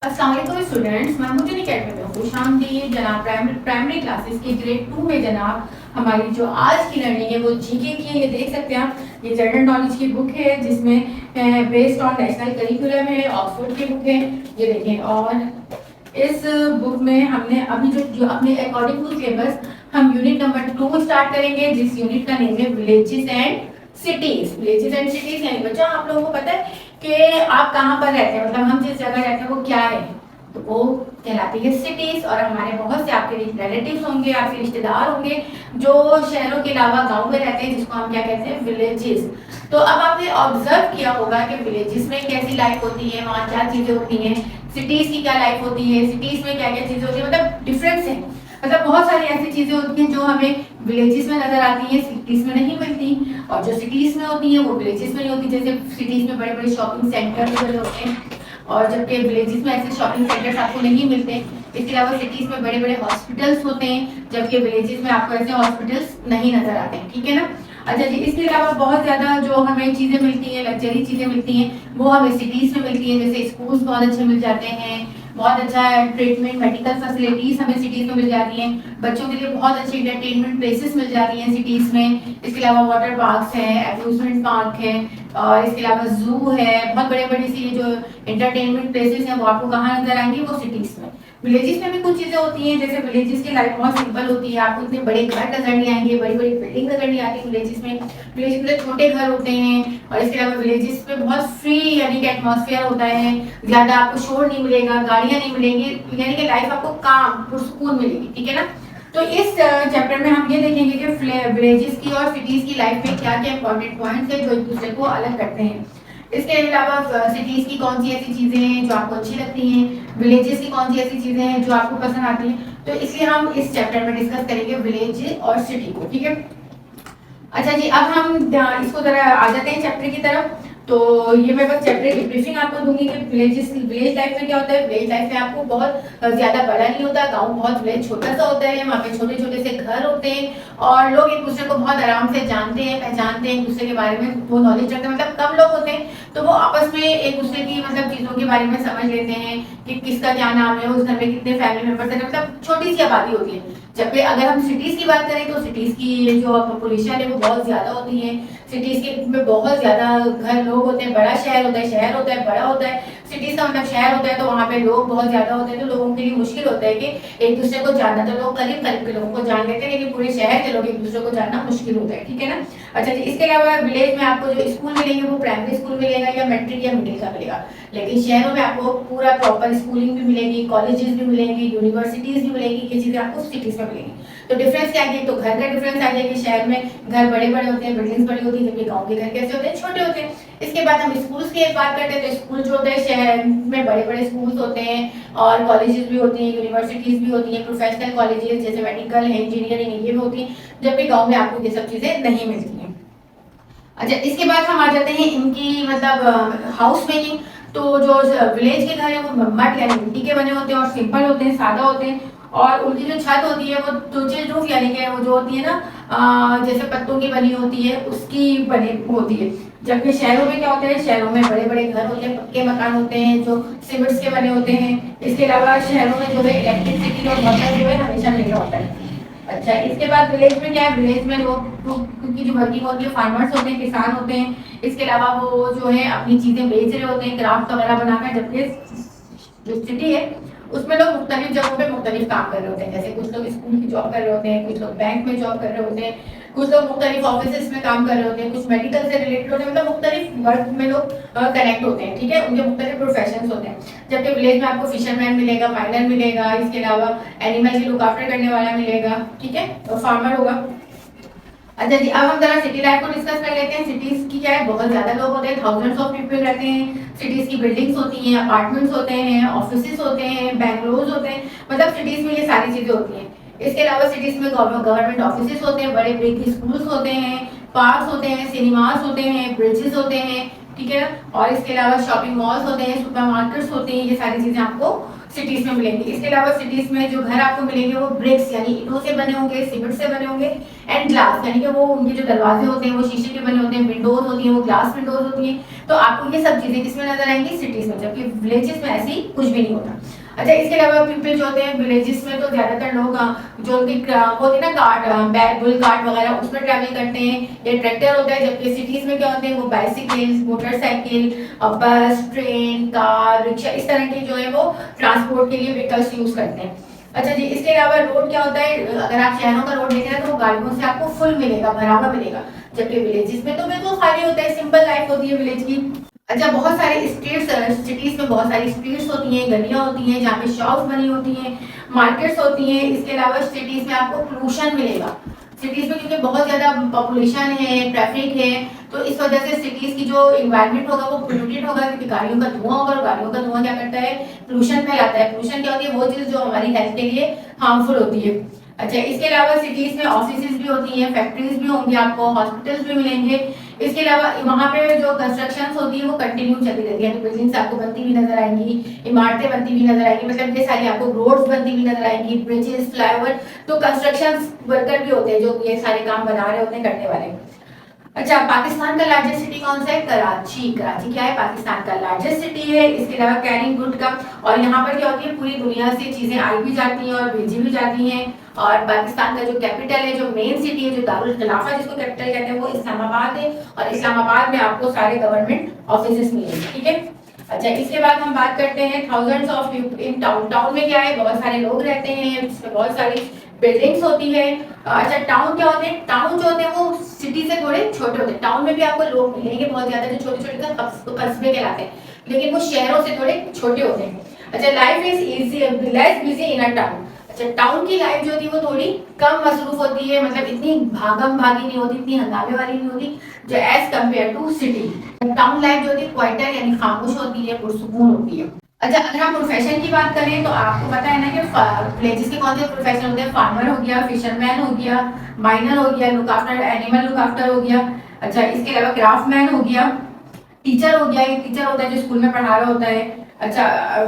अस्सलाम वालेकुम स्टूडेंट्स, मैं मुझे अकेडमी में खुशामदीद। जनाब प्राइमरी क्लासेस के ग्रेड 2 में जनाब हमारी जो आज की लर्निंग है वो जीके की है। ये देख सकते हैं आप, ये जनरल नॉलेज की बुक है जिसमें बेस्ड ऑन नेशनल करिकुलम है, ऑक्सफोर्ड की बुक है। ये देखें, और इस बुक में हमने अभी जो अपने अकॉर्डिंग टू सिलेबस हम यूनिट नंबर 2 स्टार्ट करेंगे, जिस यूनिट का नेम है villages and cities. Villages and cities यानी बच्चों आप लोगों को पता है कि आप कहाँ पर रहते हैं, मतलब हम जिस जगह रहते हैं वो क्या है, तो वो कहलाती है सिटीज। और हमारे बहुत से आपके रिलेटिव्स होंगे, आपके रिश्तेदार होंगे जो शहरों के अलावा गांव में रहते हैं, जिसको हम क्या कहते हैं, विलेजेस। तो अब आपने ऑब्जर्व किया होगा कि विलेजेस में कैसी लाइफ होती है, वहाँ क्या चीजें होती हैं, सिटीज की क्या लाइफ होती है, सिटीज में क्या क्या चीजें होती है, मतलब डिफरेंस है। मतलब बहुत सारी ऐसी चीजें होती हैं जो हमें विलेजेस में नजर आती हैं, सिटीज में नहीं मिलती, और जो सिटीज में होती हैं वो विलेजेस में नहीं होती। जैसे सिटीज में बड़े बड़े शॉपिंग सेंटर्स होते हैं, और जबकि विलेजेस में ऐसे शॉपिंग सेंटर्स आपको नहीं मिलते। इसके अलावा सिटीज में बड़े बड़े हॉस्पिटल्स होते हैं, जबकि विलेजेस में आपको ऐसे हॉस्पिटल्स नहीं नजर आते हैं, ठीक है ना। अच्छा जी, इसके अलावा बहुत ज्यादा जो हमें चीजें मिलती हैं, लग्जरी चीजें मिलती हैं, वो हमें सिटीज में मिलती हैं। जैसे स्कूल्स बहुत अच्छे मिल जाते हैं, बहुत अच्छा ट्रीटमेंट, मेडिकल फैसिलिटीज हमें सिटीज में मिल जाती हैं, बच्चों के लिए बहुत अच्छी एंटरटेनमेंट प्लेसेस मिल जाती हैं सिटीज में। इसके अलावा वाटर पार्क्स हैं, एम्यूजमेंट पार्क है, और इसके अलावा जू है, बहुत बड़े बड़ी सी जो एंटरटेनमेंट प्लेसेस हैं वो आपको कहाँ नजर आएंगी, वो सिटीज में। विलेजेस में भी कुछ चीजें होती हैं, जैसे विलेजेस की लाइफ बहुत सिंपल होती है, आपको इतने बड़े घर नजर नहीं आएंगे, बड़ी बड़ी बिल्डिंग नजर नहीं आती विलेजेस में। विलेजेस में छोटे घर होते हैं, और इसके अलावा विलेजेस में बहुत फ्री यानी कि एटमॉस्फेयर होता है, ज्यादा आपको शोर नहीं मिलेगा, गाड़ियां नहीं मिलेंगी, यानी कि लाइफ आपको काम पुरसुकून मिलेगी, ठीक है ना। तो इस चैप्टर में हम ये देखेंगे कि विलेजेस की और सिटीज की लाइफ में क्या क्या इंपॉर्टेंट पॉइंट्स है जो एक दूसरे को अलग करते हैं। इसके अलावा सिटीज की कौन सी ऐसी चीजें हैं जो आपको अच्छी लगती हैं, विलेजेस की कौन सी ऐसी चीजें हैं जो आपको पसंद आती हैं। तो इसलिए हम इस चैप्टर में डिस्कस करेंगे विलेज और सिटी को, ठीक है। अच्छा जी, अब हम इसको जरा आ जाते हैं चैप्टर की तरफ। तो ये मैं बस चैप्टर की ब्रीफिंग आपको दूंगी कि विलेज लाइफ में क्या होता है। विलेज लाइफ में आपको बहुत ज्यादा बड़ा नहीं होता, गांव बहुत विलेज छोटा सा होता है, वहाँ पे छोटे छोटे से घर होते हैं, और लोग एक दूसरे को बहुत आराम से जानते हैं, पहचानते हैं, एक दूसरे के बारे में वो नॉलेज रखते हैं। मतलब कम लोग होते हैं तो वो आपस में एक दूसरे की मतलब चीजों के बारे में समझ लेते हैं कि किसका क्या नाम है, उस घर में कितने फैमिली मेंबर्स हैं, मतलब छोटी सी आबादी होती है। जबकि अगर हम सिटीज की बात करें तो सिटीज की जो पॉपुलेशन है वो बहुत ज्यादा होती है। सिटीज के में बहुत ज्यादा घर, लोग होते हैं, बड़ा शहर होता है, शहर होता है, बड़ा होता है। सिटीज का मतलब शहर होता है, तो वहाँ पे लोग बहुत ज्यादा होते हैं, तो लोगों के लिए मुश्किल होता है कि एक दूसरे को जानना। तो लोग करीब करीब के लोगों को जान लेते हैं, लेकिन पूरे शहर के लोग एक दूसरे को जानना मुश्किल होता है, ठीक है ना। अच्छा जी, इसके अलावा विलेज में आपको जो स्कूल मिलेंगे वो प्राइमरी स्कूल मिलेगा या मैट्रिक या मिडिल का मिलेगा, लेकिन शहरों में आपको पूरा प्रॉपर स्कूलिंग भी मिलेगी, कॉलेजेस भी मिलेंगी, यूनिवर्सिटीज भी मिलेगी, ये चीजें आपको सिटीज में मिलेंगी। तो डिफरेंस क्या है, तो घर का डिफरेंस आ जाएगा। शहर में घर बड़े बड़े होते हैं, बिल्डिंग्स बड़ी होती है, जबकि गांव के घर कैसे होते हैं, छोटे होते हैं। इसके बाद हम स्कूल्स की बात करते हैं, तो स्कूल जो होते हैं शहर में बड़े बड़े स्कूल्स होते हैं, और कॉलेजेस भी होती हैं, यूनिवर्सिटीज भी होती हैं, प्रोफेशनल कॉलेजेस जैसे मेडिकल है, इंजीनियरिंग ये भी होती हैं, जबकि गाँव में आपको ये सब चीजें नहीं मिलती हैं। अच्छा, इसके बाद हम आ जाते हैं इनकी मतलब हाउस मेकिंग। तो जो विलेज के घर है वो मड यानी मिट्टी के बने होते हैं, और सिंपल होते हैं, सादा होते हैं, और उनकी जो छत होती है वो तुचे रूफ यानी कि वो जो होती है ना जैसे पत्तों की बनी होती है उसकी बनी होती है। जबकि शहरों में क्या होता है, शहरों में बड़े बड़े घर होते हैं, पक्के मकान होते हैं जो सीमेंट्स के बने होते हैं। इसके अलावा शहरों में जो है इलेक्ट्रिसिटी और वाटर जो है हमेशा मिल रहा होता है। अच्छा, इसके बाद विलेज में क्या है, विलेज में लोग की जो वर्किंग होती है, फार्मर्स होते हैं, किसान होते हैं। इसके अलावा वो जो है अपनी चीजें बेच रहे होते हैं, क्राफ्ट वगैरह बनाकर। जबकि जो सिटी है उसमें लोग मुख्तलिफ जगहों पे मुख्तलिफ काम कर रहे होते हैं, जैसे कुछ लोग स्कूल की जॉब कर रहे होते हैं, कुछ लोग बैंक में जॉब कर रहे होते हैं, कुछ लोग मुख्तलिफ ऑफिस में काम कर रहे होते हैं, कुछ मेडिकल से रिलेटेड होते हैं, मतलब मुख्तलिफ वर्क में लोग कनेक्ट होते हैं, ठीक है, उनके मुख्तलिफ प्रोफेशन होते हैं। जबकि विलेज में आपको फिशरमैन मिलेगा, माइनर मिलेगा, इसके अलावा एनिमल की लुक आफ्टर करने वाला मिलेगा, ठीक है, और फार्मर होगा। अच्छा जी, अब हम जरा सिटी लाइफ को डिस्कस कर लेते हैं। सिटीज की क्या है, बहुत ज्यादा लोग होते हैं, थाउजेंड्स ऑफ पीपल रहते हैं। सिटीज की बिल्डिंग्स होती हैं, अपार्टमेंट्स होते हैं, ऑफिसेज होते हैं, बैंगलोर्स होते हैं, मतलब सिटीज में ये सारी चीजें होती हैं। इसके अलावा सिटीज में गवर्नमेंट ऑफिसेज होते हैं, बड़े बिग स्कूल्स होते हैं, पार्क्स होते हैं, सिनेमास होते हैं, ब्रिजेस होते हैं, ठीक है। और इसके अलावा शॉपिंग मॉल्स होते हैं, सुपर मार्केट्स होते हैं, ये सारी चीजें आपको सिटीज में मिलेंगे। इसके अलावा सिटीज में जो घर आपको मिलेंगे वो ब्रिक्स यानी ईंटों से बने होंगे, सीमेंट से बने होंगे, एंड ग्लास यानी कि वो उनके जो दरवाजे होते हैं वो शीशे के बने होते हैं, विंडोज होती हैं वो ग्लास विंडोज होती हैं। तो आपको ये सब चीजें किसमें नजर आएंगी? सिटीज में, जबकि विलेजेस में ऐसी कुछ भी नहीं होता। अच्छा, इसके अलावा पीपल जो होते हैं विलेजेस में, तो ज्यादातर लोग जो उनकी होती है ना कार्ट, बुल कार्ट वगैरह, उसमें ट्रैवल करते हैं या ट्रैक्टर होता है। जबकि सिटीज में क्या होते हैं? वो बाइसिकल, मोटरसाइकिल, बस, ट्रेन, कार, रिक्शा, इस तरह के जो है वो ट्रांसपोर्ट के लिए व्हीकल्स यूज करते हैं। अच्छा जी, इसके अलावा रोड क्या होता है? अगर आप शहरों का रोड देखें तो वो गाड़ियों से आपको फुल मिलेगा, भरा हुआ मिलेगा, जबकि विलेजेस में तो बिल्कुल खाली होता है, सिंपल लाइफ होती है विलेज की। अच्छा, बहुत सारे स्ट्रीट्स, सिटीज में बहुत सारी स्ट्रीट्स होती हैं, गलियां होती हैं जहाँ पे शॉप्स बनी होती हैं, मार्केट्स होती हैं। इसके अलावा सिटीज में आपको पोल्यूशन मिलेगा। सिटीज में क्योंकि बहुत ज्यादा पॉपुलेशन है, ट्रैफिक है, तो इस वजह से सिटीज की जो इन्वायरमेंट होगा वो पोल्यूटेड होगा, क्योंकि गाड़ियों का धुआं होगा, और गाड़ियों का धुआं क्या करता है? पोल्यूशन फैलाता है। पोल्यूशन क्या होती है? वो चीज जो हमारी हेल्थ के लिए हार्मफुल होती है। अच्छा, इसके अलावा सिटीज में ऑफिसेज भी होती हैं, फैक्ट्रीज भी होंगी, आपको हॉस्पिटल्स भी मिलेंगे। इसके अलावा वहाँ पे जो कंस्ट्रक्शंस होती है वो कंटिन्यू चलती रहती है, बिल्डिंग्स आपको बनती हुई नजर आएंगी, इमारतें बनती हुई नजर आएंगी, मतलब ये सारी आपको रोड्स बनती हुई नजर आएंगी, ब्रिजेस, फ्लाईओवर। तो कंस्ट्रक्शन वर्कर भी होते हैं जो ये सारे काम बना रहे होते हैं, करने वाले। अच्छा, पाकिस्तान का लार्जेस्ट सिटी कौन सा है? कराची। कराची क्या है? पाकिस्तान का लार्जेस्ट सिटी है। इसके अलावा कैरिंग गुड का, और यहाँ पर क्या होती है? पूरी दुनिया से चीजें आई भी जाती हैं और भेजी भी जाती हैं। और पाकिस्तान का जो कैपिटल है, जो मेन सिटी है, जो दारुल खिलाफा जिसको कैपिटल कहते हैं, वो इस्लामाबाद है। और इस्लामाबाद में आपको सारे गवर्नमेंट ऑफिस मिलेंगे, ठीक है। अच्छा, इसके बाद हम बात करते हैं thousands of in town. Town में क्या है? बहुत सारे लोग रहते हैं, इसमें बहुत सारी बिल्डिंग्स होती है। अच्छा, टाउन क्या होते हैं? टाउन जो होते हैं वो सिटी से थोड़े छोटे होते हैं। टाउन में भी आपको लोग मिलेंगे बहुत ज्यादा, जो छोटे छोटे कस्बे कहलाते हैं, लेकिन वो शहरों से थोड़े छोटे होते हैं। अच्छा, life is easy less busy in a town. अच्छा, टाउन की लाइफ जो होती है वो थोड़ी कम मसरूफ होती है, मतलब इतनी भागम भागी नहीं होती, इतनी हंगामे वाली नहीं होती, जो as compare to city. Town life जो होती है क्वाइटर यानी खामोश होती है, पुरसुकून होती है। अच्छा, अगर हम प्रोफेशन की बात करें तो आपको पता है ना कि विलेजेस के कौन से प्रोफेशन होते हैं? फार्मर हो गया, फिशरमैन हो गया, माइनर हो गया, look after animal look after हो गया। अच्छा, इसके अलावा क्राफ्टमैन हो गया, टीचर हो गया, एक टीचर होता है जो स्कूल में पढ़ा रहा होता है। अच्छा,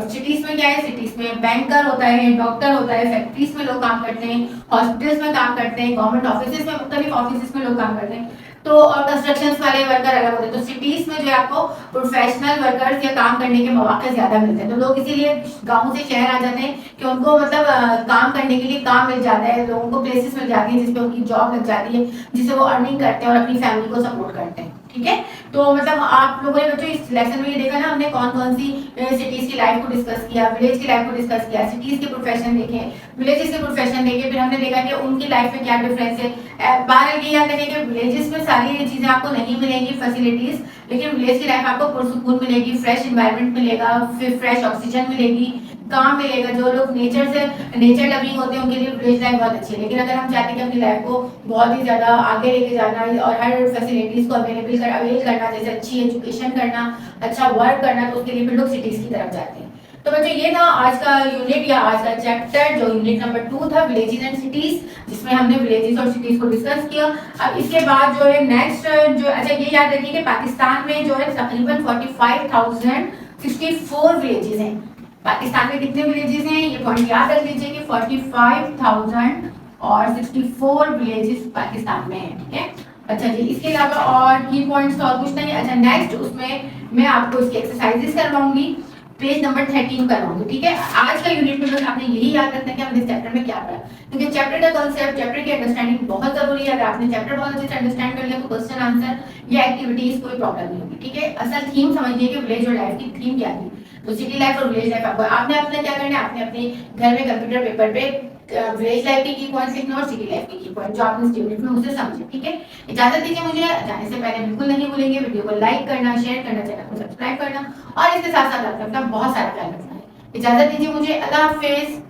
सिटीज में क्या है? सिटीज में बैंकर होता है, डॉक्टर होता है, फैक्ट्रीज में लोग काम करते हैं, हॉस्पिटल्स में काम करते हैं, गवर्नमेंट ऑफिस में, मुख्तलिफ ऑफिस में लोग काम करते हैं। तो और कंस्ट्रक्शन वाले वर्कर अलग होते हैं। तो सिटीज में जो है आपको प्रोफेशनल वर्कर्स या काम करने के मौके ज्यादा मिलते हैं, तो लोग इसीलिए गाँव से शहर आ जाते हैं कि उनको मतलब काम करने के लिए काम मिल जाता है, लोगों को प्लेसेस मिल जाती है जिसपे उनकी जॉब लग जाती है, जिससे वो अर्निंग करते हैं और अपनी फैमिली को सपोर्ट करते हैं, ठीक है। तो मतलब आप लोगों ने बच्चों इस लेसन में ये देखा ना, हमने कौन कौन सी सिटीज की लाइफ को डिस्कस किया, विलेज की लाइफ को डिस्कस किया, सिटीज के प्रोफेशन देखे, विलेजेस के प्रोफेशन देखे, फिर हमने देखा कि उनकी लाइफ में क्या डिफरेंस है। बहरहाल ये याद रखें कि विलेजेस में सारी ये चीजें आपको नहीं मिलेंगी फैसिलिटीज, लेकिन विलेज की लाइफ आपको पुरसुकून मिलेगी, फ्रेश एनवायरनमेंट मिलेगा, फिर फ्रेश ऑक्सीजन मिलेगी, काम मिलेगा। जो लोग नेचर लविंग होते हैं उनके लिए विलेज लाइफ बहुत अच्छी है। लेकिन अगर हम चाहते हैं कि अपनी लाइफ को बहुत ही ज्यादा आगे लेके जाना और हर फैसिलिटीज को अवेल करना, जैसे अच्छी एजुकेशन करना, अच्छा वर्क करना, तो उसके लिए फिर लोग सिटीज की तरफ जाते हैं। तो बच्चों ये था आज का यूनिट या आज का चैप्टर, जो यूनिट नंबर 2 था, विलेजेस एंड सिटीज, जिसमें हमने विलेजेस और सिटीज को डिस्कस किया। अब इसके बाद जो है नेक्स्ट जो, अच्छा ये याद रखिए कि पाकिस्तान में जो है तकरीबन 45,064 विलेजेस हैं। पाकिस्तान में कितने विलेजेस हैं? ये पॉइंट याद रख लीजिए कि 45,064 विलेजेस पाकिस्तान में हैं, ठीक है। अच्छा जी, इसके अलावा और की पॉइंट्स तो और कुछ नहीं। अच्छा, नेक्स्ट उसमें मैं आपको इसकी एक्सरसाइजेस करवाऊंगी, पेज नंबर 13 करवाऊंगी, ठीक है। आज का यूनिट में बस आपने यही याद रखना है कि हमने इस चैप्टर में क्या पढ़ा, क्योंकि चैप्टर का कांसेप्ट, चैप्टर की अंडरस्टैंडिंग बहुत जरूरी है। अगर आपने चैप्टर बहुत अच्छे से अंडरस्टैंड कर लिया तो क्वेश्चन आंसर या एक्टिविटीज कोई प्रॉब्लम नहीं होगी, ठीक है। असल थीम समझिए कि विलेज और लाइफ की थीम क्या थी। तो सिटी लाइफ और विलेज लाइफ आपको आपने अपना क्या करना है, आपने अपने घर में कंप्यूटर पेपर पे विलेज लाइफ के की पॉइंट्स लिखना और सिटी लाइफ के की पॉइंट जो आपने इस यूनिट में उसे समझे, ठीक है। इजाजत दीजिए मुझे, जाने से पहले बिल्कुल नहीं भूलेंगे वीडियो को लाइक करना, शेयर करना, चैनल को सब्सक्राइब करना और इसके साथ साथ अपना बहुत सारा ख्याल रखना है। इजाजत दीजिए मुझे, अल्लाह हाफिज।